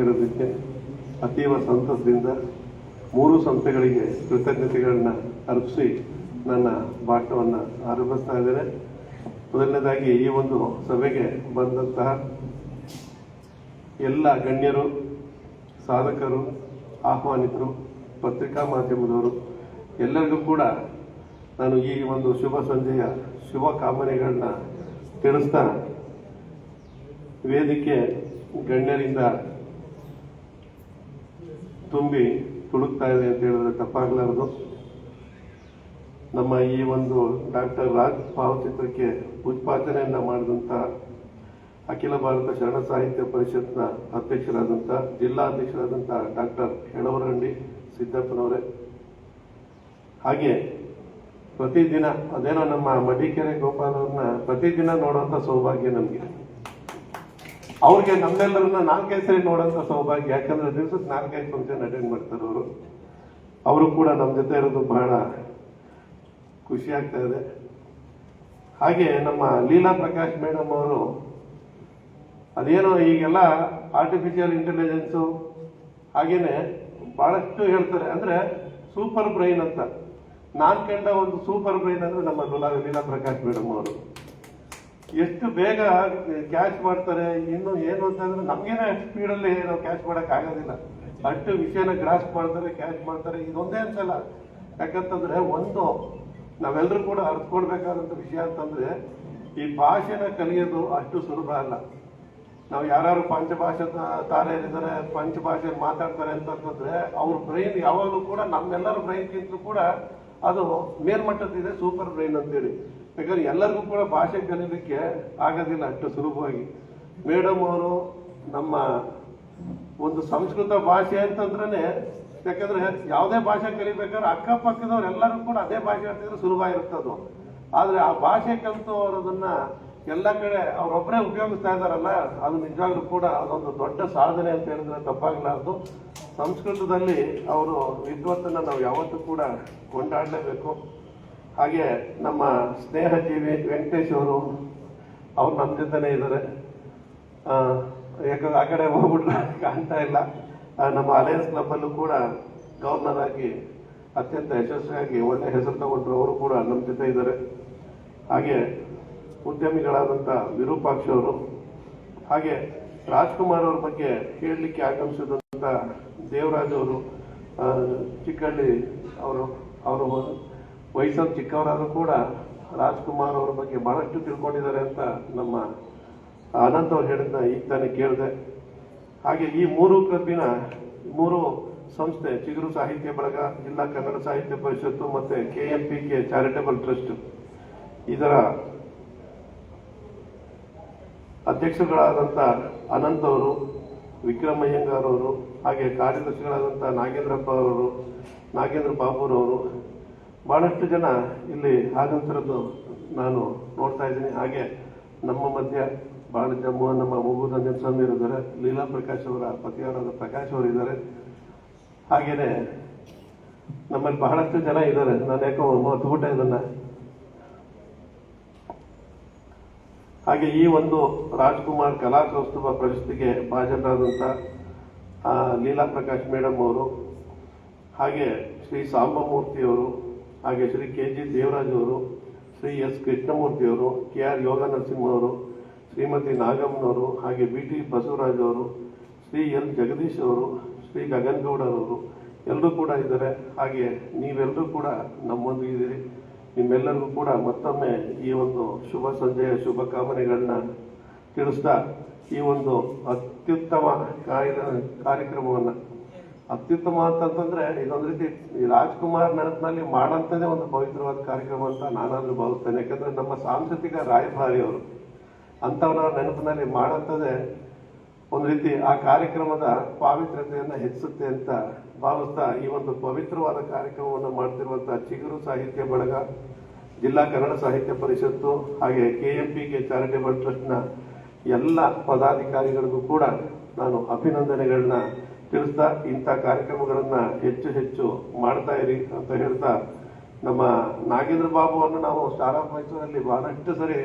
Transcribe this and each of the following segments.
ಇರೋದಕ್ಕೆ ಅತೀವ ಸಂತಸದಿಂದ ಮೂರು ಸಂಸ್ಥೆಗಳಿಗೆ ಕೃತಜ್ಞತೆಗಳನ್ನ ಅರ್ಪಿಸಿ ನನ್ನ ಭಾಷಣವನ್ನು ಆರಂಭಿಸ್ತಾ ಇದ್ದೇನೆ. ಮೊದಲನೇದಾಗಿ ಈ ಒಂದು ಸಭೆಗೆ ಬಂದಂತಹ ಎಲ್ಲ ಗಣ್ಯರು, ಸಾಧಕರು, ಆಹ್ವಾನಿತರು, ಪತ್ರಿಕಾ ಮಾಧ್ಯಮದವರು ಎಲ್ಲರಿಗೂ ಕೂಡ ನಾನು ಈ ಒಂದು ಶುಭ ಸಂಜೆಯ ಶುಭ ಕಾಮನೆಗಳನ್ನ ತಿಳಿಸ್ತಾ, ವೇದಿಕೆ ಗಣ್ಯರಿಂದ ತುಂಬಿ ತುಳುಕ್ತಾ ಇದೆ ಅಂತ ಹೇಳಿದ್ರೆ ತಪ್ಪಾಗಲಾರದು. ನಮ್ಮ ಈ ಒಂದು ಡಾಕ್ಟರ್ ರಾಜ್ ಭಾವಚಿತ್ರಕ್ಕೆ ಪುಷ್ಪಾರ್ಚನೆಯನ್ನ ಮಾಡಿದಂಥ ಅಖಿಲ ಭಾರತ ಶರಣ ಸಾಹಿತ್ಯ ಪರಿಷತ್ನ ಅಧ್ಯಕ್ಷರಾದಂಥ ಜಿಲ್ಲಾಧ್ಯಕ್ಷರಾದಂಥ ಡಾಕ್ಟರ್ ಹೆಳವರಂಡಿ ಸಿದ್ದಪ್ಪನವರೇ, ಹಾಗೆ ಪ್ರತಿದಿನ ಅದೇನೋ ನಮ್ಮ ಮಡಿಕೆರೆ ಗೋಪಾಲ್ ಅವ್ರನ್ನ ಪ್ರತಿದಿನ ನೋಡುವಂಥ ಸೌಭಾಗ್ಯ ನಮಗೆ. ಅವ್ರಿಗೆ ನಮ್ಮೆಲ್ಲರನ್ನ 4-5 ಸರಿ ನೋಡೋಂಥ ಸೌಭಾಗ್ಯ. ಯಾಕಂದ್ರೆ ದಿವಸಕ್ಕೆ 4-5 ಫಂಕ್ಷನ್ ಅಟೆಂಡ್ ಮಾಡ್ತಾರೆ ಅವರು ಕೂಡ ನಮ್ಮ ಜೊತೆ ಇರೋದು ಬಹಳ ಖುಷಿ ಆಗ್ತಾ ಇದೆ. ಹಾಗೆ ನಮ್ಮ ಲೀಲಾ ಪ್ರಕಾಶ್ ಮೇಡಮ್ ಅವರು ಅದೇನೋ ಈಗೆಲ್ಲ ಆರ್ಟಿಫಿಷಿಯಲ್ ಇಂಟೆಲಿಜೆನ್ಸು ಹಾಗೇನೆ ಬಹಳಷ್ಟು ಹೇಳ್ತಾರೆ. ಅಂದ್ರೆ ಸೂಪರ್ ಬ್ರೈನ್ ಅಂತ ನಾನ್ ಕಂಡ ಒಂದು ಸೂಪರ್ ಬ್ರೈನ್ ಅಂದ್ರೆ ನಮ್ಮ ಲೀಲಾ ಪ್ರಕಾಶ್ ಮೇಡಮ್ ಅವರು. ಎಷ್ಟು ಬೇಗ ಕ್ಯಾಚ್ ಮಾಡ್ತಾರೆ. ಇನ್ನು ಏನು ಅಂತಂದ್ರೆ ನಮ್ಗೇನೆ ಸ್ಪೀಡಲ್ಲಿ ನಾವು ಕ್ಯಾಚ್ ಮಾಡಕ್ ಆಗೋದಿಲ್ಲ. ಅಷ್ಟು ವಿಷಯನ ಗ್ರಾಸ್ ಮಾಡ್ತಾರೆ, ಕ್ಯಾಚ್ ಮಾಡ್ತಾರೆ. ಇದೊಂದೇ ಅಂತಲ್ಲ, ಯಾಕಂತಂದ್ರೆ ಒಂದು ನಾವೆಲ್ಲರೂ ಕೂಡ ಅರ್ಥಕೊಡ್ಬೇಕಾದಂತ ವಿಷಯ ಅಂತಂದ್ರೆ ಈ ಭಾಷೆನ ಕಲಿಯೋದು ಅಷ್ಟು ಸುಲಭ ಅಲ್ಲ. ನಾವು ಯಾರು ಪಂಚಭಾಷೆ ತಾರೆಯರಿದ್ದಾರೆ, ಪಂಚಭಾಷೆ ಮಾತಾಡ್ತಾರೆ ಅಂತಂದ್ರೆ ಅವ್ರ ಬ್ರೈನ್ ಯಾವಾಗಲೂ ಕೂಡ ನಮ್ಮೆಲ್ಲರ ಬ್ರೈನ್ಗಿಂತಲೂ ಕೂಡ ಅದು ಮೇಲ್ಮಟ್ಟದಿದೆ, ಸೂಪರ್ ಬ್ರೈನ್ ಅಂತೇಳಿ. ಯಾಕಂದ್ರೆ ಎಲ್ಲರಿಗೂ ಕೂಡ ಭಾಷೆ ಕಲೀಲಿಕ್ಕೆ ಆಗೋದಿಲ್ಲ ಅಷ್ಟು ಸುಲಭವಾಗಿ. ಮೇಡಮ್ ಅವರು ನಮ್ಮ ಒಂದು ಸಂಸ್ಕೃತ ಭಾಷೆ ಅಂತಂದ್ರೆ, ಯಾಕಂದ್ರೆ ಯಾವುದೇ ಭಾಷೆ ಕಲಿಬೇಕಾದ್ರೆ ಅಕ್ಕಪಕ್ಕದವ್ರು ಎಲ್ಲರೂ ಕೂಡ ಅದೇ ಭಾಷೆ ಹೇಳ್ತಿದ್ರೆ ಸುಲಭ ಇರುತ್ತದು. ಆದ್ರೆ ಆ ಭಾಷೆ ಕಲಿತು ಅವರು ಅದನ್ನ ಎಲ್ಲ ಕಡೆ ಅವರೊಬ್ಬರೇ ಉಪಯೋಗಿಸ್ತಾ ಇದ್ದಾರಲ್ಲ, ಅದು ನಿಜವಾಗ್ಲೂ ಕೂಡ ಅದೊಂದು ದೊಡ್ಡ ಸಾಧನೆ ಅಂತ ಹೇಳಿದ್ರೆ ತಪ್ಪಾಗಲಾರದು. ಸಂಸ್ಕೃತದಲ್ಲಿ ಅವರು ವಿದ್ವತ್ತನ್ನ ನಾವು ಯಾವತ್ತೂ ಕೂಡ ಕೊಂಡಾಡಲೇಬೇಕು. ಹಾಗೆ ನಮ್ಮ ಸ್ನೇಹ ಜೀವಿ ವೆಂಕಟೇಶ್ ಅವರು ನಮ್ಮ ಜೊತೆನೇ ಇದ್ದಾರೆ. ಯಾಕಂದ್ರೆ ಆ ಕಡೆ ಹೋಗ್ಬಿಟ್ರೆ ಕಾಣ್ತಾ ಇಲ್ಲ. ನಮ್ಮ ಅಲಯನ್ಸ್ ಕ್ಲಬ್ ಅಲ್ಲೂ ಕೂಡ ಗವರ್ನರ್ ಆಗಿ ಅತ್ಯಂತ ಯಶಸ್ವಿಯಾಗಿ ಒಳ್ಳೆ ಹೆಸರು ತಗೊಂಡ್ರು, ಅವರು ಕೂಡ ನಮ್ಮ ಜೊತೆ ಇದ್ದಾರೆ. ಹಾಗೆ ಉದ್ಯಮಿಗಳಾದಂಥ ವಿರೂಪಾಕ್ಷ ಅವರು, ಹಾಗೆ ರಾಜ್ಕುಮಾರ್ ಅವ್ರ ಬಗ್ಗೆ ಹೇಳಲಿಕ್ಕೆ ಆಗಮಿಸಿದಂಥ ದೇವರಾಜ್ ಅವರು, ಚಿಕ್ಕಳ್ಳಿ ಅವರು ವಯಸ್ಸಲ್ಲಿ ಚಿಕ್ಕವರಾದರೂ ಕೂಡ ರಾಜ್ಕುಮಾರ್ ಅವ್ರ ಬಗ್ಗೆ ಬಹಳಷ್ಟು ತಿಳ್ಕೊಂಡಿದ್ದಾರೆ ಅಂತ ನಮ್ಮ ಅನಂತ್ ಅವ್ರು ಹೇಳಿದ್ನ ಈಗ ತಾನೇ ಕೇಳಿದೆ. ಹಾಗೆ ಈ ಮೂರು ಸಂಸ್ಥೆ, ಚಿಗುರು ಸಾಹಿತ್ಯ ಬಳಗ, ಜಿಲ್ಲಾ ಕನ್ನಡ ಸಾಹಿತ್ಯ ಪರಿಷತ್ತು ಮತ್ತೆ KMPK ಚಾರಿಟೇಬಲ್ ಟ್ರಸ್ಟ್, ಇದರ ಅಧ್ಯಕ್ಷಗಳಾದಂಥ ಅನಂತ್ ಅವರು, ವಿಕ್ರಮಯ್ಯಂಗಾರ್ ಅವರು, ಹಾಗೆ ಕಾರ್ಯದರ್ಶಿಗಳಾದಂಥ ನಾಗೇಂದ್ರ ಬಾಬುರವರು, ಬಹಳಷ್ಟು ಜನ ಇಲ್ಲಿ ಆಗಮಿಸಿರೋದು ನಾನು ನೋಡ್ತಾ ಇದ್ದೀನಿ. ಹಾಗೆ ನಮ್ಮ ಮಧ್ಯ ಬಹಳ ನಮ್ಮ ಮುಗುದಂಜನ್ ಸ್ವಾಮಿ ಇದ್ದಾರೆ, ಲೀಲಾ ಪ್ರಕಾಶ್ ಅವರ ಪತಿಯವರಾದ ಪ್ರಕಾಶ್ ಅವರು ಇದ್ದಾರೆ. ಹಾಗೇನೆ ನಮ್ಮಲ್ಲಿ ಬಹಳಷ್ಟು ಜನ ಇದ್ದಾರೆ. ನಾನು ಯಾಕೋ ಮರ್ತುಬಿಟ್ಟೆ ಇದನ್ನ. ಹಾಗೆ ಈ ಒಂದು ರಾಜ್ಕುಮಾರ್ ಕಲಾ ಕೌಸ್ತುಭ ಪ್ರಶಸ್ತಿಗೆ ಭಾಜನರಾದಂಥ ಲೀಲಾ ಪ್ರಕಾಶ್ ಮೇಡಮ್ ಅವರು, ಹಾಗೆ ಶ್ರೀ ಸಾಂಬಮೂರ್ತಿಯವರು, ಹಾಗೆ ಶ್ರೀ KG ದೇವರಾಜ್ ಅವರು, ಶ್ರೀ S ಕೃಷ್ಣಮೂರ್ತಿಯವರು, KR ಯೋಗ ನರಸಿಂಹವರು, ಶ್ರೀಮತಿ ನಾಗಮ್ಮನವರು, ಹಾಗೆ BT ಬಸವರಾಜ್ ಅವರು, ಶ್ರೀ L ಜಗದೀಶ್ ಅವರು, ಶ್ರೀ ಗಗನ್ಗೌಡರವರು ಎಲ್ಲರೂ ಕೂಡ ಇದ್ದಾರೆ. ಹಾಗೆ ನೀವೆಲ್ಲರೂ ಕೂಡ ನಮ್ಮೊಂದಿಗಿದ್ದೀರಿ. ನಿಮ್ಮೆಲ್ಲರಿಗೂ ಕೂಡ ಮತ್ತೊಮ್ಮೆ ಈ ಒಂದು ಶುಭ ಸಂಜೆಯ ಶುಭ ಕಾಮನೆಗಳನ್ನ ತಿಳಿಸ್ತಾ, ಈ ಒಂದು ಅತ್ಯುತ್ತಮ ಕಾರ್ಯಕ್ರಮವನ್ನ, ಅತ್ಯುತ್ತಮ ಅಂತಂದ್ರೆ ಇದೊಂದು ರೀತಿ ರಾಜ್ಕುಮಾರ್ ನೆನಪಿನಲ್ಲಿ ಮಾಡಂತದೇ ಒಂದು ಪವಿತ್ರವಾದ ಕಾರ್ಯಕ್ರಮ ಅಂತ ನಾನಾದ್ರೂ ಭಾವಿಸ್ತೇನೆ. ಯಾಕಂದ್ರೆ ನಮ್ಮ ಸಾಂಸ್ಕೃತಿಕ ರಾಯಭಾರಿ ಅವರು, ಅಂತವರ ನೆನಪಿನಲ್ಲಿ ಮಾಡಂತದೇ ಒಂದು ರೀತಿ ಆ ಕಾರ್ಯಕ್ರಮದ ಪಾವಿತ್ರ್ಯತೆಯನ್ನ ಹೆಚ್ಚಿಸುತ್ತೆ ಅಂತ ಭಾವಿಸ್ತಾ, ಈ ಒಂದು ಪವಿತ್ರವಾದ ಕಾರ್ಯಕ್ರಮವನ್ನು ಮಾಡ್ತಿರುವಂತಹ ಚಿಗುರು ಸಾಹಿತ್ಯ ಬಳಗ, ಜಿಲ್ಲಾ ಕನ್ನಡ ಸಾಹಿತ್ಯ ಪರಿಷತ್ತು, ಹಾಗೆ KMPK ಚಾರಿಟೇಬಲ್ ಟ್ರಸ್ಟ್ನ ಎಲ್ಲ ಪದಾಧಿಕಾರಿಗಳಿಗೂ ಕೂಡ ನಾನು ಅಭಿನಂದನೆಗಳನ್ನ ತಿಳಿಸ್ತಾ, ಇಂಥ ಕಾರ್ಯಕ್ರಮಗಳನ್ನ ಹೆಚ್ಚು ಮಾಡ್ತಾ ಇರಿ ಅಂತ ಹೇಳ್ತಾ, ನಮ್ಮ ನಾಗೇಂದ್ರ ಬಾಬು ಅನ್ನು ನಾವು ಸ್ಟಾರ್ ಆಫ್ ಮೈಸೂರಲ್ಲಿ ಬಹಳಷ್ಟು ಸರಿ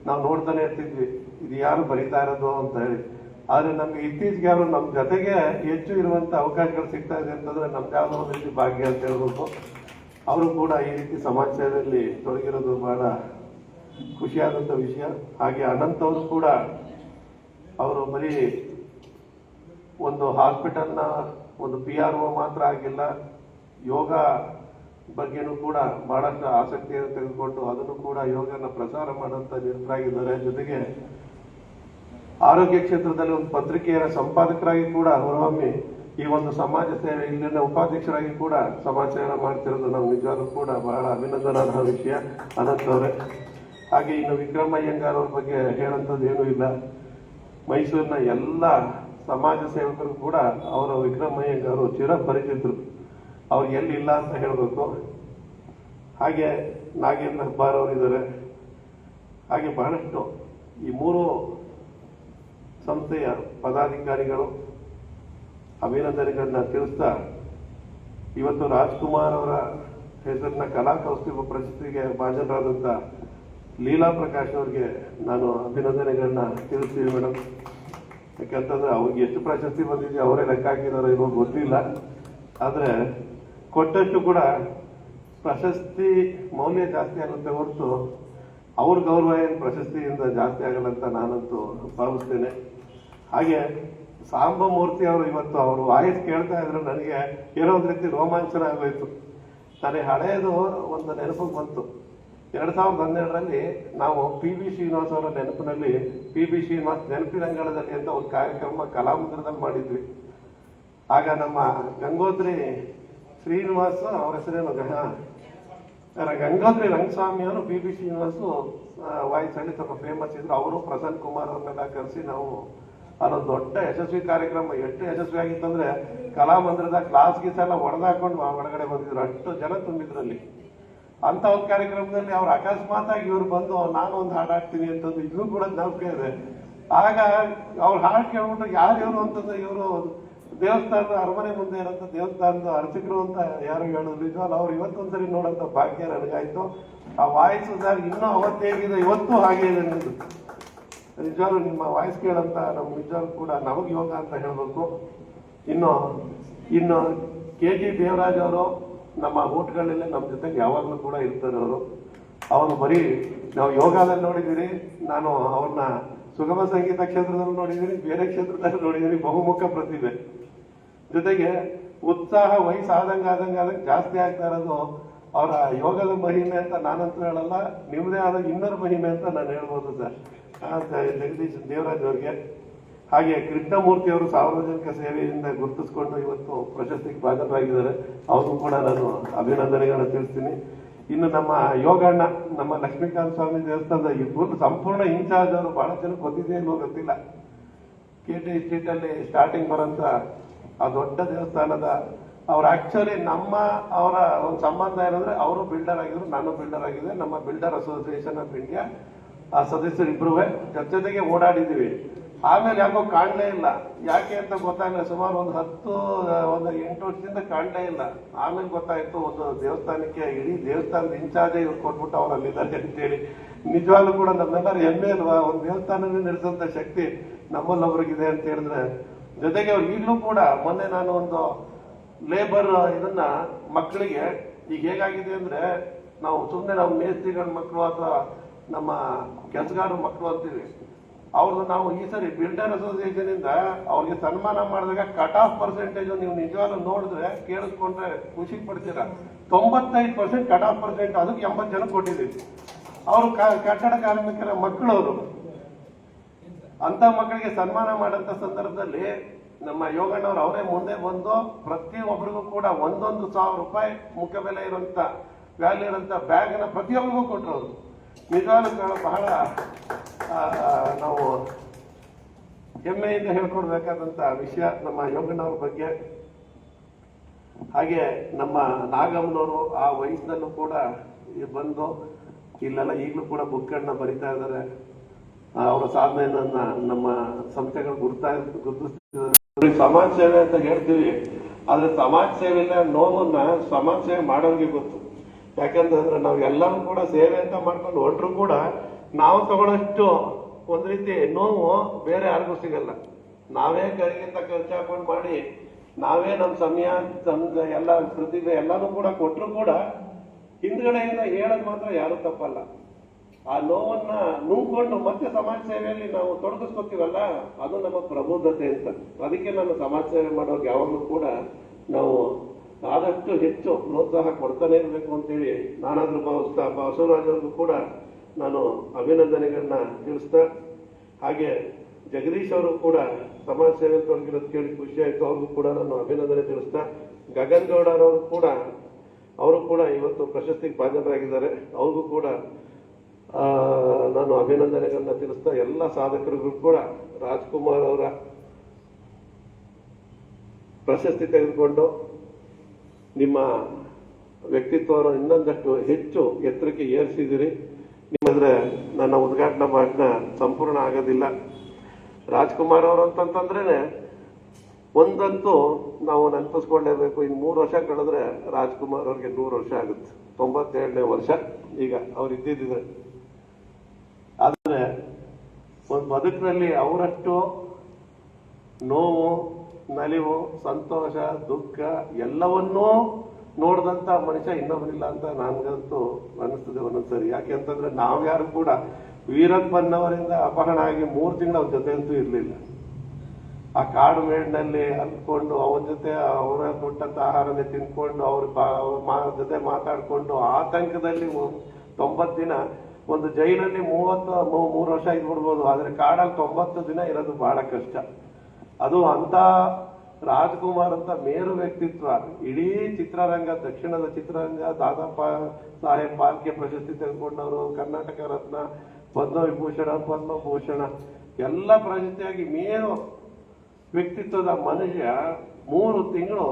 ನಾವು ನೋಡ್ತಾನೆ ಇರ್ತಿದ್ವಿ. ಇದು ಯಾರು ಬರೀತಾ ಇರೋದು ಅಂತ ಹೇಳಿ. ಆದ್ರೆ ನಮ್ಗೆ ಇತ್ತೀಚೆಗೆ ಅವರು ನಮ್ಮ ಜೊತೆಗೆ ಹೆಚ್ಚು ಇರುವಂತ ಅವಕಾಶಗಳು ಸಿಗ್ತಾ ಇದೆ ಅಂತಂದ್ರೆ ನಮ್ದು ಯಾವುದೋ ಒಂದು ರೀತಿ ಭಾಗ್ಯ ಅಂತ ಹೇಳ್ಬೇಕು. ಅವರು ಕೂಡ ಈ ರೀತಿ ಸಮಾಜ ಸೇವೆಯಲ್ಲಿ ತೊಡಗಿರೋದು ಬಹಳ ಖುಷಿಯಾದಂಥ ವಿಷಯ. ಹಾಗೆ ಅನಂತ್ ಅವರು ಕೂಡ ಅವರು ಬರೀ ಒಂದು ಹಾಸ್ಪಿಟಲ್ನ ಒಂದು PRO ಮಾತ್ರ ಆಗಿಲ್ಲ, ಯೋಗ ಬಗ್ಗೆನೂ ಕೂಡ ಬಹಳಷ್ಟು ಆಸಕ್ತಿಯನ್ನು ತೆಗೆದುಕೊಂಡು ಅದನ್ನು ಕೂಡ ಯೋಗನ ಪ್ರಚಾರ ಮಾಡುವಂತ ನಿರತರಾಗಿದ್ದಾರೆ. ಜೊತೆಗೆ ಆರೋಗ್ಯ ಕ್ಷೇತ್ರದಲ್ಲಿ ಒಂದು ಪತ್ರಿಕೆಯ ಸಂಪಾದಕರಾಗಿ ಕೂಡ ಹೊರಹೊಮ್ಮಿ ಈ ಒಂದು ಸಮಾಜ ಸೇವೆ ಇಲ್ಲಿನ ಉಪಾಧ್ಯಕ್ಷರಾಗಿ ಕೂಡ ಸಮಾಜ ಸೇವೆ ಮಾಡ್ತಿರೋದು ನಾವು ನಿಜವಾಗ್ಲೂ ಕೂಡ ಬಹಳ ಅಭಿನಂದನಾರ್ಹ ವಿಷಯ ಅನಂತ್ ಅವರೇ. ಹಾಗೆ ಇನ್ನು ವಿಕ್ರಮ್ ಅಯ್ಯಂಗಾರ್ ಅವ್ರ ಬಗ್ಗೆ ಹೇಳಂಥದ್ದು ಏನೂ ಇಲ್ಲ. ಮೈಸೂರಿನ ಎಲ್ಲ ಸಮಾಜ ಸೇವಕರು ಕೂಡ ಅವರ ವಿಕ್ರಮ್ ಅಯ್ಯಂಗಾರ್ ಚಿರಪರಿಚಿತರು, ಅವ್ರು ಎಲ್ಲಿಲ್ಲ ಅಂತ ಹೇಳಬೇಕು. ಹಾಗೆ ನಾಗೇಂದ್ರ ಹೆಬ್ಬಾರ್ ಅವರಿದ್ದಾರೆ. ಹಾಗೆ ಬಹಳಷ್ಟು ಈ ಮೂರು ಸಂಸ್ಥೆಯ ಪದಾಧಿಕಾರಿಗಳು ಅಭಿನಂದನೆಗಳನ್ನ ತಿಳಿಸ್ತಾ ಇವತ್ತು ರಾಜ್ಕುಮಾರ್ ಅವರ ಹೆಸರಿನ ಕಲಾ ಕೌಸ್ತುಭ ಪ್ರಶಸ್ತಿಗೆ ಭಾಜನರಾದಂಥ ಲೀಲಾ ಪ್ರಕಾಶ್ ಅವರಿಗೆ ನಾನು ಅಭಿನಂದನೆಗಳನ್ನ ತಿಳಿಸ್ತೀವಿ ಮೇಡಮ್. ಯಾಕಂತಂದ್ರೆ ಅವ್ರಿಗೆ ಎಷ್ಟು ಪ್ರಶಸ್ತಿ ಬಂದಿದೆ ಅವರೇ ಲೆಕ್ಕ ಹಾಕಿದಾರೋ ಇರೋ ಗೊತ್ತಿಲ್ಲ. ಆದ್ರೆ ಕೊಟ್ಟಷ್ಟು ಕೂಡ ಪ್ರಶಸ್ತಿ ಮೌಲ್ಯ ಜಾಸ್ತಿ ಆಗುತ್ತೆ ಹೊರತು ಅವ್ರ ಗೌರವ ಏನು ಪ್ರಶಸ್ತಿಯಿಂದ ಜಾಸ್ತಿ ಆಗಲ್ಲ ಅಂತ ನಾನಂತೂ ಭಾವಿಸ್ತೇನೆ. ಹಾಗೆ ಸಾಂಬಮೂರ್ತಿ ಅವರು ಇವತ್ತು ಅವರು ವಾಯ್ಸ್ ಕೇಳ್ತಾ ಇದ್ರು, ನನಗೆ ಏನೋ ಒಂದು ರೀತಿ ರೋಮಾಂಚನ ಆಗೋಯ್ತು. ನನಗೆ ಹಳೆಯದು ಒಂದು ನೆನಪು ಬಂತು. 2012ರಲ್ಲಿ ನಾವು PB ಶ್ರೀನಿವಾಸ್ ಅವರ ನೆನಪಿನಲ್ಲಿ PB ಶ್ರೀನಿವಾಸ್ ನೆನಪಿನಂಗಳದಲ್ಲಿ ಅಂತ ಒಂದು ಕಾರ್ಯಕ್ರಮ ಕಲಾಮಂದಿರದಲ್ಲಿ ಮಾಡಿದ್ವಿ. ಆಗ ನಮ್ಮ ಗಂಗೋತ್ರಿ ಶ್ರೀನಿವಾಸ್ ಅವ್ರ ಹೆಸರೇನು ಗಂಗೋತ್ರಿ ರಂಗಸ್ವಾಮಿ ಅವರು PB ಶ್ರೀನಿವಾಸ್ ವಾಯ್ಸ್ ಅಲ್ಲಿ ಸ್ವಲ್ಪ ಫೇಮಸ್ ಇದ್ರು. ಅವರು ಪ್ರಸನ್ನ ಕುಮಾರ್ ಅವ್ರನ್ನೆಲ್ಲ ಕರೆಸಿ ನಾವು ಅದೊಂದು ದೊಡ್ಡ ಯಶಸ್ವಿ ಕಾರ್ಯಕ್ರಮ. ಎಷ್ಟು ಯಶಸ್ವಿ ಆಗಿತ್ತಂದ್ರೆ ಕಲಾಮಂದಿರದ ಕ್ಲಾಸ್ ಗೀಸ್ ಎಲ್ಲ ಹೊಡೆದಾಕೊಂಡು ಒಳಗಡೆ ಬಂದಿದ್ರು, ಅಷ್ಟು ಜನ ತುಂಬಿದ್ರಲ್ಲಿ. ಅಂತ ಒಂದು ಕಾರ್ಯಕ್ರಮದಲ್ಲಿ ಅವ್ರು ಅಕಸ್ಮಾತ್ ಆಗಿ ಇವ್ರು ಬಂದು ನಾನು ಒಂದು ಹಾಡು ಹಾಡ್ತೀನಿ ಅಂತಂದು ಇದು ಕೂಡ ಜ್ಞಾಪಕ ಇದೆ. ಆಗ ಅವ್ರು ಹಾಡು ಕೇಳ್ಬಿಟ್ಟು ಯಾರು ಇವರು ಅಂತಂದ್ರೆ ಇವರು ದೇವಸ್ಥಾನದ ಅರಮನೆ ಮುಂದೆ ಇರೋಂಥ ದೇವಸ್ಥಾನದ ಅರ್ಚಕರು ಅಂತ ಯಾರು ಹೇಳಿದ್ರು. ನಿಜವಲ್ಲ ಅವ್ರು ಇವತ್ತೊಂದ್ಸರಿ ನೋಡೋಂಥ ಭಾಗ್ಯ ನನಗಾಯ್ತು. ಆ ವಾಯ್ಸ್ ಸರ್ ಇನ್ನೂ ಅವತ್ತು ಹೇಗಿದೆ ಇವತ್ತು ಹಾಗೆ ಇದೆ ನಿಮ್ದು. ನಿಜವಾಗ್ಲೂ ನಿಮ್ಮ ವಾಯ್ಸ್ ಕೇಳಂತ ನಮ್ಗೆ ನಿಜವಾಗ್ಲೂ ಕೂಡ ನಮಗೆ ಯೋಗ ಅಂತ ಹೇಳ್ಬೇಕು. ಇನ್ನು KG ದೇವರಾಜ್ ಅವರು ನಮ್ಮ ಊಟಗಳಲ್ಲಿ ನಮ್ಮ ಜೊತೆಗೆ ಯಾವಾಗಲೂ ಕೂಡ ಇರ್ತಾರೆ. ಅವರು ಬರೀ ನಾವು ಯೋಗದಲ್ಲಿ ನೋಡಿದ್ದೀರಿ, ನಾನು ಅವ್ರನ್ನ ಸುಗಮ ಸಂಗೀತ ಕ್ಷೇತ್ರದಲ್ಲಿ ನೋಡಿದ್ದೀನಿ, ಬೇರೆ ಕ್ಷೇತ್ರದಲ್ಲಿ ನೋಡಿದ್ದೀನಿ. ಬಹುಮುಖ ಪ್ರತಿಭೆ, ಜೊತೆಗೆ ಉತ್ಸಾಹ ವಯಸ್ಸಾದಂಗೆ ಜಾಸ್ತಿ ಆಗ್ತಾ ಇರೋದು ಅವರ ಯೋಗದ ಮಹಿಮೆ ಅಂತ ನಾನಂತೂ ಹೇಳಲ್ಲ, ನಿಮ್ಮದೇ ಆದ ಇನ್ನರ ಮಹಿಮೆ ಅಂತ ನಾನು ಹೇಳ್ಬೋದು ಸರ್. ಜಗದೀಶ್ ದೇವರಾಜ್ ಅವ್ರಿಗೆ. ಹಾಗೆ ಕೃಷ್ಣಮೂರ್ತಿ ಅವರು ಸಾರ್ವಜನಿಕ ಸೇವೆಯಿಂದ ಗುರುತಿಸ್ಕೊಂಡು ಇವತ್ತು ಪ್ರಶಸ್ತಿಗೆ ಭಾಜನರಾಗಿದ್ದಾರೆ. ಅವರು ಕೂಡ ನಾನು ಅಭಿನಂದನೆಗಳನ್ನ ತಿಳಿಸ್ತೀನಿ. ಇನ್ನು ನಮ್ಮ ಯೋಗಣ್ಣ, ನಮ್ಮ ಲಕ್ಷ್ಮೀಕಾಂತ ಸ್ವಾಮಿ ದೇವಸ್ಥಾನದ ಈ ಸಂಪೂರ್ಣ ಇನ್ಚಾರ್ಜ್ ಅವರು ಬಹಳ ಜನಕ್ಕೆ ಗೊತ್ತಿದೆ ಅನ್ನೋ ಗೊತ್ತಿಲ್ಲ. KT ಸ್ಟ್ರೀಟ್ ಅಲ್ಲಿ ಸ್ಟಾರ್ಟಿಂಗ್ ಬರೋಂಥ ಆ ದೊಡ್ಡ ದೇವಸ್ಥಾನದ ಅವ್ರು ಆಕ್ಚುಲಿ ಅವರ ಒಂದು ಸಂಬಂಧ ಏನಂದ್ರೆ ಅವರು ಬಿಲ್ಡರ್ ಆಗಿದ್ರು, ನಾನು ಬಿಲ್ಡರ್ ಆಗಿದೆ. ನಮ್ಮ ಬಿಲ್ಡರ್ ಅಸೋಸಿಯೇಷನ್ ಆಫ್ ಇಂಡಿಯಾ ಆ ಸದಸ್ಯರು ಇಬ್ರು ಜೊತೆಗೆ ಓಡಾಡಿದೀವಿ. ಆಮೇಲೆ ಯಾಕೋ ಕಾಣಲೇ ಇಲ್ಲ, ಯಾಕೆ ಅಂತ ಗೊತ್ತಾಗಲಿಲ್ಲ. ಸುಮಾರು ಒಂದು 8 ವರ್ಷದಿಂದ ಕಾಣಲೇ ಇಲ್ಲ. ಆಮೇಲೆ ಗೊತ್ತಾಯ್ತು ಒಂದು ದೇವಸ್ಥಾನಕ್ಕೆ ಇಡೀ ದೇವಸ್ಥಾನದ ಇನ್ಚಾರ್ಜ್ ಇವ್ರು ಕೊಟ್ಬಿಟ್ಟು ಅವ್ರು ಅಲ್ಲಿದ್ದಾರೆ ಅಂತೇಳಿ. ನಿಜವಾಗ್ಲೂ ಕೂಡ ನಮ್ಮೆಲ್ಲರೂ ಹೆಮ್ಮೆ ಅಲ್ವಾ, ಒಂದು ದೇವಸ್ಥಾನನೇ ನಡೆಸೋಂಥ ಶಕ್ತಿ ನಮ್ಮಲ್ಲೊಬ್ರಿಗಿದೆ ಅಂತ ಹೇಳಿದ್ರೆ. ಜೊತೆಗೆ ಅವ್ರು ಈಗಲೂ ಕೂಡ ಮೊನ್ನೆ ನಾನು ಒಂದು ಲೇಬರ್ ಇದನ್ನ ಮಕ್ಕಳಿಗೆ ಈಗ ಹೇಗಾಗಿದೆ ಅಂದ್ರೆ ನಾವು ಮೇಸ್ತ್ರಿಗಳ ಮಕ್ಕಳು ಅಥವಾ ನಮ್ಮ ಕೆಲಸಗಾರರ ಮಕ್ಕಳು ಅಂತೀವಿ. ಅವ್ರದ್ದು ನಾವು ಈ ಸರಿ ಬಿಲ್ಡರ್ ಅಸೋಸಿಯೇಷನ್ ಇಂದ ಅವ್ರಿಗೆ ಸನ್ಮಾನ ಮಾಡಿದಾಗ ಕಟ್ ಆಫ್ ಪರ್ಸೆಂಟೇಜ್ ನೀವು ನಿಜವಾಗ್ಲೂ ನೋಡಿದ್ರೆ ಕೇಳಿಸ್ಕೊಂಡ್ರೆ ಖುಷಿ ಪಡ್ತೀರಾ. 95% ಕಟ್ ಆಫ್ ಪರ್ಸೆಂಟ್, ಅದಕ್ಕೆ 80 ಜನ ಕೊಟ್ಟಿದ್ದೀವಿ. ಅವರು ಕಟ್ಟಡ ಕಾರ್ಮಿಕರ ಮಕ್ಕಳವರು. ಅಂತ ಮಕ್ಕಳಿಗೆ ಸನ್ಮಾನ ಮಾಡಂತ ಸಂದರ್ಭದಲ್ಲಿ ನಮ್ಮ ಯೋಗಣ್ಣವ್ರು ಅವರೇ ಮುಂದೆ ಬಂದು ಪ್ರತಿಯೊಬ್ಬರಿಗೂ ಕೂಡ 1,100,000 ರೂಪಾಯಿ ಮುಖ್ಯ ಬೆಲೆ ಇರುವಂತ ವ್ಯಾಲ್ಯೂ ಇರುವಂತ ಬ್ಯಾಗ್ ಅನ್ನ ಪ್ರತಿಯೊಬ್ಬರಿಗೂ ಕೊಟ್ಟರು. ನಿಜವಾಗ್ಲೂ ಬಹಳ ನಾವು ಹೆಮ್ಮೆಯಿಂದ ಹೇಳ್ಕೊಡ್ಬೇಕಾದಂತ ವಿಷಯ ನಮ್ಮ ಯೋಗಣ್ಣವ್ರ ಬಗ್ಗೆ. ಹಾಗೆ ನಮ್ಮ ನಾಗಮ್ಮನವರು ಆ ವಯಸ್ಸಿನಲ್ಲೂ ಕೂಡ ಬಂದು ಇಲ್ಲೆಲ್ಲ ಈಗಲೂ ಕೂಡ ಬುಕ್ಗಳನ್ನ ಬರಿತಾ ಇದ್ದಾರೆ. ಅವರ ಸಾಧನೆಯನ್ನ ನಮ್ಮ ಸಂಸ್ಥೆಗಳು ಗುರುತಿಸ್ತಿದ್ದಾರೆ. ಸಮಾಜ ಸೇವೆ ಅಂತ ಹೇಳ್ತೀವಿ, ಆದ್ರೆ ಸಮಾಜ ಸೇವೆ ನೋವನ್ನ ಸಮಾಜ ಸೇವೆ ಮಾಡೋರಿಗೆ ಗೊತ್ತು. ಯಾಕಂತಂದ್ರೆ ನಾವು ಎಲ್ಲರೂ ಕೂಡ ಸೇವೆ ಅಂತ ಮಾಡ್ಕೊಂಡು ಹೊರಟ್ರು ಕೂಡ ನಾವು ತಗೊಳ್ಳೋಷ್ಟು ಒಂದ್ ರೀತಿ ನೋವು ಬೇರೆ ಯಾರಿಗೂ ಸಿಗಲ್ಲ. ನಾವೇ ಕರಿಗಿಂತ ಖರ್ಚು ಹಾಕೊಂಡು ಮಾಡಿ ನಾವೇ ನಮ್ಮ ಸಮಯ ಎಲ್ಲ ಪ್ರತಿಭೆ ಎಲ್ಲಾನು ಕೂಡ ಕೊಟ್ಟರು ಕೂಡ ಹಿಂದ್ಗಡೆಯಿಂದ ಹೇಳೋದು ಮಾತ್ರ ಯಾರು ತಪ್ಪಲ್ಲ. ಆ ನೋವನ್ನ ನುಂಗ್ಕೊಂಡು ಮತ್ತೆ ಸಮಾಜ ಸೇವೆಯಲ್ಲಿ ನಾವು ತೊಡಗಿಸ್ಕೊತೀವಲ್ಲ, ಅದು ನಮ್ಮ ಪ್ರಬುದ್ಧತೆ ಅಂತ. ಅದಕ್ಕೆ ನಾನು ಸಮಾಜ ಸೇವೆ ಮಾಡೋಕೆ ಯಾವಾಗಲೂ ಕೂಡ ನಾವು ಆದಷ್ಟು ಹೆಚ್ಚು ಪ್ರೋತ್ಸಾಹ ಕೊಡ್ತಾನೆ ಇರಬೇಕು ಅಂತೇಳಿ ನಾನಾದ್ರೂ ಭಾವಿಸ್ತಾ ಬಸವರಾಜ್ ಅವ್ರಿಗೂ ಕೂಡ ನಾನು ಅಭಿನಂದನೆಗಳನ್ನ ತಿಳಿಸ್ತಾ, ಹಾಗೆ ಜಗದೀಶ್ ಅವರು ಕೂಡ ಸಮಾಜ ಸೇವೆ ತೊಡಗಿರೋದು ಕೇಳಿ ಖುಷಿ ಆಯ್ತು, ಅವ್ರಿಗೂ ಕೂಡ ನಾನು ಅಭಿನಂದನೆ ತಿಳಿಸ್ತಾ, ಗಗನ್ ಗೌಡರವರು ಕೂಡ ಅವರು ಕೂಡ ಇವತ್ತು ಪ್ರಶಸ್ತಿಗೆ ಭಾಜನರಾಗಿದ್ದಾರೆ, ಅವ್ರಿಗೂ ಕೂಡ ನಾನು ಅಭಿನಂದನೆಗಳನ್ನ ತಿಳಿಸ್ತಾ, ಎಲ್ಲ ಸಾಧಕರಿಗೂ ಕೂಡ ರಾಜ್ಕುಮಾರ್ ಅವರ ಪ್ರಶಸ್ತಿ ತೆಗೆದುಕೊಂಡು ನಿಮ್ಮ ವ್ಯಕ್ತಿತ್ವವನ್ನು ಇನ್ನೊಂದಷ್ಟು ಹೆಚ್ಚು ಎತ್ತರಕ್ಕೆ ಏರಿಸಿದಿರಿ. ನಿಮ್ಮಂದ್ರೆ ನನ್ನ ಉದ್ಘಾಟನಾ ಭಾಷಣ ಸಂಪೂರ್ಣ ಆಗೋದಿಲ್ಲ. ರಾಜ್ಕುಮಾರ್ ಅವರು ಅಂತಂತಂದ್ರೆ ಒಂದಂತೂ ನಾವು ನೆನಪಿಸ್ಕೊಳ್ಳೇಬೇಕು, ಇನ್ನು 3 ವರ್ಷ ಕಳೆದ್ರೆ ರಾಜ್ಕುಮಾರ್ ಅವ್ರಿಗೆ 100 ವರ್ಷ ಆಗುತ್ತೆ. 97ನೇ ವರ್ಷ ಈಗ ಅವ್ರು ಇದ್ದಿದ್ದಿದೆ. ಆದರೆ ಒಂದು ಬದುಕಿನಲ್ಲಿ ಅವರಷ್ಟು ನೋವು, ನಲಿವು, ಸಂತೋಷ, ದುಃಖ ಎಲ್ಲವನ್ನೂ ನೋಡಿದಂತ ಮನುಷ್ಯ ಇನ್ನೊಬ್ಬರಿಲ್ಲ ಅಂತ ನನ್ಗಂತೂ ಅನಿಸ್ತದೆ ಒಂದೊಂದ್ಸರಿ. ಯಾಕೆ ಅಂತಂದ್ರೆ ನಾವ್ಯಾರು ಕೂಡ ವೀರಪ್ಪನವರಿಂದ ಅಪಹರಣ ಆಗಿ 3 ತಿಂಗಳು ಅವ್ರ ಜೊತೆ ಅಂತೂ ಇರಲಿಲ್ಲ. ಆ ಕಾಡು ಮೇಡಿನಲ್ಲಿ ಅಲ್ಕೊಂಡು ಅವನ ಜೊತೆ ಅವರ ಕೊಟ್ಟಂತ ಆಹಾರನೇ ತಿನ್ಕೊಂಡು ಅವ್ರ ಜೊತೆ ಮಾತಾಡ್ಕೊಂಡು ಆತಂಕದಲ್ಲಿ 90 ದಿನ, ಒಂದು ಜೈಲಲ್ಲಿ 3 ವರ್ಷ ಇದ್ಬಿಡ್ಬೋದು, ಆದ್ರೆ ಕಾಡಲ್ಲಿ 90 ದಿನ ಇರೋದು ಬಹಳ ಕಷ್ಟ. ಅದು ಅಂತ ರಾಜ್ಕುಮಾರ್ ಅಂತ ಮೇರು ವ್ಯಕ್ತಿತ್ವ. ಇಡೀ ಚಿತ್ರರಂಗ, ದಕ್ಷಿಣದ ಚಿತ್ರರಂಗ, ದಾದಾ ಸಾಹೇಬ್ ಫಾಲ್ಕೆ ಪ್ರಶಸ್ತಿ ತೆಗೆದುಕೊಂಡವರು, ಕರ್ನಾಟಕ ರತ್ನ, ಪದ್ಮವಿಭೂಷಣ, ಪದ್ಮಭೂಷಣ ಎಲ್ಲ ಪ್ರಶಸ್ತಿಯಾಗಿ ಮೇರು ವ್ಯಕ್ತಿತ್ವದ ಮನುಷ್ಯ 3 ತಿಂಗಳು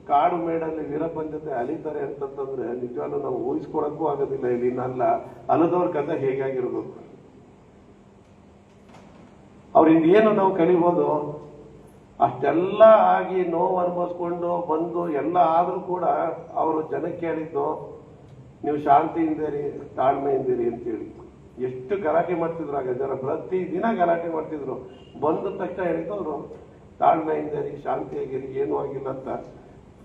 ಕಾಡು ಮೇಡಲ್ಲಿ ವೀರಪ್ಪನ ಜೊತೆ ಅಲಿತಾರೆ ಅಂತಂದ್ರೆ ನಿಜವಾಗ್ಲೂ ನಾವು ಊಹಿಸ್ಕೊಳಕ್ಕೂ ಆಗೋದಿಲ್ಲ. ಇಲ್ಲಿ ನಲ್ಲ ಅಲದವ್ರ ಕಥೆ ಹೇಗಾಗಿರ್ಬೇಕು, ಅವ್ರಿಂದ ಏನು ನಾವು ಕಲಿಬೋದು. ಅಷ್ಟೆಲ್ಲ ಆಗಿ ನೋವು ಅನುಭವಿಸ್ಕೊಂಡು ಬಂದು ಎಲ್ಲ ಆದ್ರೂ ಕೂಡ ಅವರು ಜನಕ್ಕೆ ಹೇಳಿದ್ದು ನೀವು ಶಾಂತಿಯಿಂದಿರಿ, ತಾಳ್ಮೆಯಿಂದಿರಿ ಅಂತೇಳಿ. ಎಷ್ಟು ಗಲಾಟೆ ಮಾಡ್ತಿದ್ರು ಆಗ ಜನ, ಪ್ರತಿ ದಿನ ಗಲಾಟೆ ಮಾಡ್ತಿದ್ರು. ಬಂದ ತಕ್ಷಣ ಹೇಳಿದ್ದು ಅವರು ತಾಳ್ಮೆಯಿಂದಿರಿ, ಶಾಂತಿಯಾಗಿರಿ, ಏನೂ ಆಗಿಲ್ಲ ಅಂತ.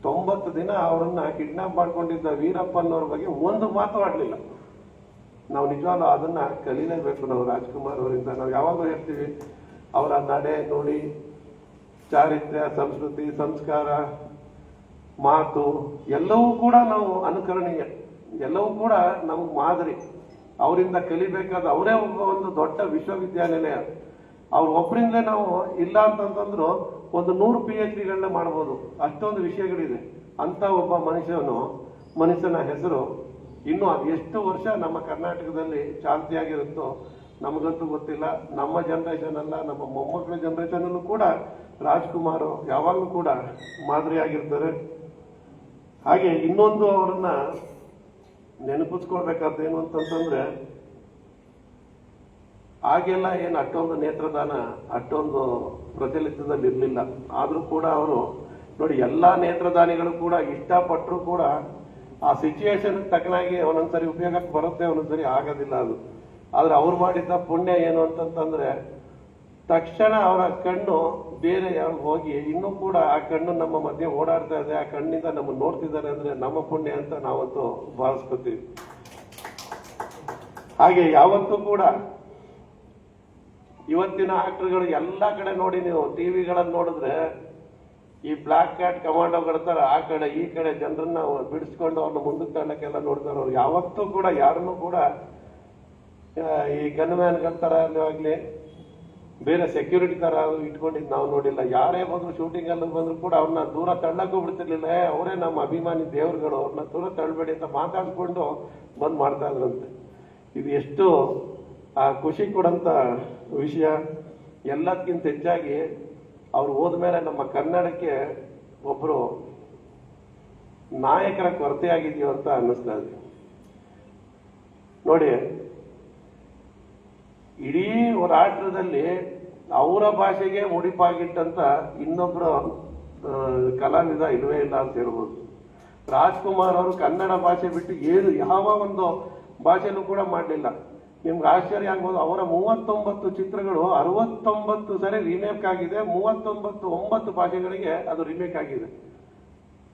90 ದಿನ ಅವರನ್ನ ಕಿಡ್ನಾಪ್ ಮಾಡ್ಕೊಂಡಿದ್ದ ವೀರಪ್ಪನವ್ರ ಬಗ್ಗೆ ಒಂದು ಮಾತು ಆಡ್ಲಿಲ್ಲ. ನಾವು ನಿಜವಾಗ್ಲೂ ಅದನ್ನ ಕಲೀಲೇಬೇಕು ನಾವು ರಾಜ್ಕುಮಾರ್ ಅವರಿಂದ. ನಾವು ಯಾವಾಗಲೂ ಹೇಳ್ತೀವಿ, ಅವರ ನಡೆ ನೋಡಿ, ಚಾರಿತ್ರ್ಯ, ಸಂಸ್ಕೃತಿ, ಸಂಸ್ಕಾರ, ಮಾತು ಎಲ್ಲವೂ ಕೂಡ ನಾವು ಅನುಕರಣೀಯ, ಎಲ್ಲವೂ ಕೂಡ ನಮ್ಗೆ ಮಾದರಿ. ಅವರಿಂದ ಕಲಿಬೇಕಾದ ಅವರೇ ಒಂದು ದೊಡ್ಡ ವಿಶ್ವವಿದ್ಯಾನಿಲಯ. ಅವ್ರ ಒಬ್ಬರಿಂದಲೇ ನಾವು ಇಲ್ಲ ಅಂತಂತಂದ್ರು ಒಂದು 100 PhDಗಳನ್ನ ಮಾಡ್ಬೋದು, ಅಷ್ಟೊಂದು ವಿಷಯಗಳಿದೆ. ಅಂತ ಒಬ್ಬ ಮನುಷ್ಯನ ಹೆಸರು ಇನ್ನು ಅದು ಎಷ್ಟು ವರ್ಷ ನಮ್ಮ ಕರ್ನಾಟಕದಲ್ಲಿ ಶಾಂತಿಯಾಗಿರುತ್ತೋ ನಮಗಂತೂ ಗೊತ್ತಿಲ್ಲ. ನಮ್ಮ ಜನರೇಷನ್ ಅಲ್ಲ, ನಮ್ಮ ಮೊಮ್ಮಕ್ಕಳ ಜನರೇಷನ್ ಕೂಡ ರಾಜ್ಕುಮಾರ್ ಯಾವಾಗಲೂ ಕೂಡ ಮಾದರಿಯಾಗಿರ್ತಾರೆ. ಹಾಗೆ ಇನ್ನೊಂದು ಅವರನ್ನ ನೆನಪಿಸ್ಕೊಳ್ಬೇಕಾದ ಏನು ಅಂತಂತಂದ್ರೆ, ಆಗೆಲ್ಲ ಏನು ಅಷ್ಟೊಂದು ನೇತ್ರದಾನ ಅಷ್ಟೊಂದು ಪ್ರಚಲಿತದಲ್ಲಿ ಇರಲಿಲ್ಲ. ಆದ್ರೂ ಕೂಡ ಅವರು ನೋಡಿ, ಎಲ್ಲಾ ನೇತ್ರದಾನಿಗಳು ಕೂಡ ಇಷ್ಟಪಟ್ಟರು ಕೂಡ ಆ ಸಿಚುವೇಶನ್ ತಕ್ಕನಾಗಿ ಒಂದೊಂದ್ಸರಿ ಉಪಯೋಗಕ್ಕೆ ಬರುತ್ತೆ, ಒಂದೊಂದ್ಸರಿ ಆಗೋದಿಲ್ಲ ಅದು. ಆದ್ರೆ ಅವ್ರು ಮಾಡಿದ್ದ ಪುಣ್ಯ ಏನು ಅಂತಂತಂದ್ರೆ, ತಕ್ಷಣ ಅವರ ಕಣ್ಣು ಬೇರೆ ಯಾರು ಹೋಗಿ ಇನ್ನೂ ಕೂಡ ಆ ಕಣ್ಣು ನಮ್ಮ ಮಧ್ಯೆ ಓಡಾಡ್ತಾ ಇದೆ, ಆ ಕಣ್ಣಿಂದ ನಮ್ಮನ್ನು ನೋಡ್ತಿದ್ದಾರೆ ಅಂದ್ರೆ ನಮ್ಮ ಪುಣ್ಯ ಅಂತ ನಾವಂತೂ ಭಾವಿಸ್ಕೊತೀವಿ. ಹಾಗೆ ಯಾವತ್ತೂ ಕೂಡ ಇವತ್ತಿನ ಆಕ್ಟರ್ಗಳು ಎಲ್ಲ ಕಡೆ ನೋಡಿ, ನೀವು ಟಿವಿಗಳನ್ನು ನೋಡಿದ್ರೆ ಈ ಬ್ಲಾಕ್ ಕ್ಯಾಟ್ ಕಮಾಂಡೋಗಳ ತರ ಆ ಕಡೆ ಈ ಕಡೆ ಜನರನ್ನ ಬಿಡಿಸ್ಕೊಂಡು ಅವ್ರನ್ನ ಮುಂದಕ್ಕೆ ತಳ್ಳಕ್ಕೆಲ್ಲ ನೋಡ್ತಾರೆ. ಅವ್ರು ಯಾವತ್ತೂ ಕೂಡ ಯಾರನ್ನೂ ಕೂಡ ಈ ಗನ್ ಮ್ಯಾನ್ಗಳ ತರ ಆಗ್ಲಿ ಬೇರೆ ಸೆಕ್ಯೂರಿಟಿ ತರ ಇಟ್ಕೊಂಡಿದ್ದು ನಾವು ನೋಡಿಲ್ಲ. ಯಾರೇ ಬಂದ್ರು ಶೂಟಿಂಗ್ ಅಲ್ಲಿ ಬಂದ್ರು ಕೂಡ ಅವ್ರನ್ನ ದೂರ ತಳ್ಳಕ್ಕೂ ಬಿಡ್ತಿರ್ಲಿಲ್ಲ. ಅವರೇ ನಮ್ಮ ಅಭಿಮಾನಿ ದೇವರುಗಳು, ಅವ್ರನ್ನ ದೂರ ತಳ್ಳಬೇಡಿ ಅಂತ ಮಾತಾಡ್ಕೊಂಡು ಬಂದ್ ಮಾಡ್ತಾ ಇದ್ರಂತೆ. ಇದು ಎಷ್ಟು ಖುಷಿ ಕೊಡಂತ ವಿಷಯ. ಎಲ್ಲದಕ್ಕಿಂತ ಹೆಚ್ಚಾಗಿ ಅವ್ರು ಹೋದ್ಮೇಲೆ ನಮ್ಮ ಕನ್ನಡಕ್ಕೆ ಒಬ್ರು ನಾಯಕರ ಕೊರತೆ ಆಗಿದೆಯೋ ಅಂತ ಅನ್ನಿಸ್ತಾ ಇದೆ. ನೋಡಿ, ಇಡೀ ರಾಷ್ಟ್ರದಲ್ಲಿ ಅವರ ಭಾಷೆಗೆ ಮುಡಿಪಾಗಿಟ್ಟಂತ ಇನ್ನೊಬ್ರು ಕಲಾವಿದ ಇಲ್ವೇ ಇಲ್ಲ ಅಂತ ಹೇಳ್ಬೋದು. ರಾಜ್ಕುಮಾರ್ ಅವರು ಕನ್ನಡ ಭಾಷೆ ಬಿಟ್ಟು ಯಾವ ಒಂದು ಭಾಷೆನೂ ಕೂಡ ಮಾಡಲಿಲ್ಲ. ನಿಮ್ಗೆ ಆಶ್ಚರ್ಯ ಆಗ್ಬೋದು, ಅವರ 39 ಚಿತ್ರಗಳು 69 ಸರಿ ರಿಮೇಕ್ ಆಗಿದೆ. 9 ಭಾಷೆಗಳಿಗೆ ಅದು ರಿಮೇಕ್ ಆಗಿದೆ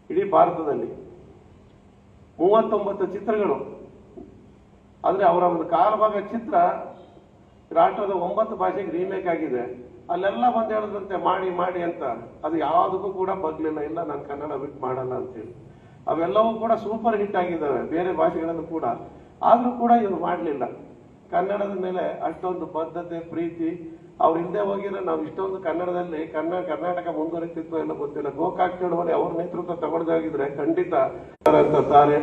ಇಡೀ ಭಾರತದಲ್ಲಿ. 39 ಚಿತ್ರಗಳು. ಆದ್ರೆ ಅವರ ಒಂದು ಕಾಲಭಾಗ ಚಿತ್ರ ರಾಷ್ಟ್ರದ 9 ಭಾಷೆಗೆ ರಿಮೇಕ್ ಆಗಿದೆ. ಅಲ್ಲೆಲ್ಲ ಬಂದು ಹೇಳಿದ್ರಂತೆ ಮಾಡಿ ಮಾಡಿ ಅಂತ. ಅದು ಯಾವುದಕ್ಕೂ ಕೂಡ ಬಗ್ಲಿಲ್ಲ, ಇಲ್ಲ ನಾನು ಕನ್ನಡ ಬಿಟ್ಟು ಮಾಡಲ್ಲ ಅಂತೇಳಿ. ಅವೆಲ್ಲವೂ ಕೂಡ ಸೂಪರ್ ಹಿಟ್ ಆಗಿದ್ದಾವೆ ಬೇರೆ ಭಾಷೆಗಳಲ್ಲೂ ಕೂಡ. ಆದ್ರೂ ಕೂಡ ಇವ್ರು ಮಾಡಲಿಲ್ಲ. ಕನ್ನಡದ ಮೇಲೆ ಅಷ್ಟೊಂದು ಬದ್ಧತೆ, ಪ್ರೀತಿ ಅವ್ರು ಹಿಂದೆ ಹೋಗಿರೋ ನಾವು ಇಷ್ಟೊಂದು ಕನ್ನಡದಲ್ಲಿ ಕರ್ನಾಟಕ ಮುಂದುವರಿತಿತ್ತು ಎಲ್ಲ ಗೊತ್ತಿಲ್ಲ. ಗೋಕಾಕ್ ಚಳವಳಿ ಅವ್ರ ನೇತೃತ್ವ ತಗೊಳ್ದಾಗಿದ್ರೆ ಖಂಡಿತ ತಾರೆ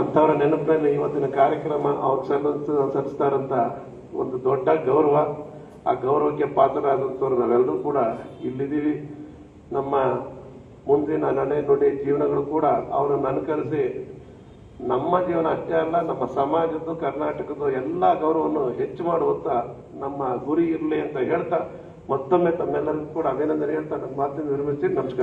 ಅಂತವರ ನೆನಪಿನಲ್ಲಿ ಇವತ್ತಿನ ಕಾರ್ಯಕ್ರಮ ಅವ್ರು ಸಲ್ಲಿಸ್ತಾರಂತ ಒಂದು ದೊಡ್ಡ ಗೌರವ. ಆ ಗೌರವಕ್ಕೆ ಪಾತ್ರರಾದಂಥವ್ರು ನಾವೆಲ್ಲರೂ ಕೂಡ ಇಲ್ಲಿದ್ದೀವಿ. ನಮ್ಮ ಮುಂದಿನ ನಡೆ ನುಡಿ ಜೀವನಗಳು ಕೂಡ ಅವರನ್ನು ಅನುಕರಿಸಿ ನಮ್ಮ ಜೀವನ ಅಷ್ಟೇ ಅಲ್ಲ, ನಮ್ಮ ಸಮಾಜದ್ದು, ಕರ್ನಾಟಕದ್ದು ಎಲ್ಲ ಗೌರವವನ್ನು ಹೆಚ್ಚು ಮಾಡುವಂತ ನಮ್ಮ ಗುರಿ ಇರಲಿ ಅಂತ ಹೇಳ್ತಾ ಮತ್ತೊಮ್ಮೆ ತಮ್ಮೆಲ್ಲರಿಗೂ ಕೂಡ ಅಭಿನಂದನೆ ಹೇಳ್ತಾ ನನ್ನ ಮಾತನ್ನು ವಿರಮಿಸಿ ನಮಸ್ಕಾರ.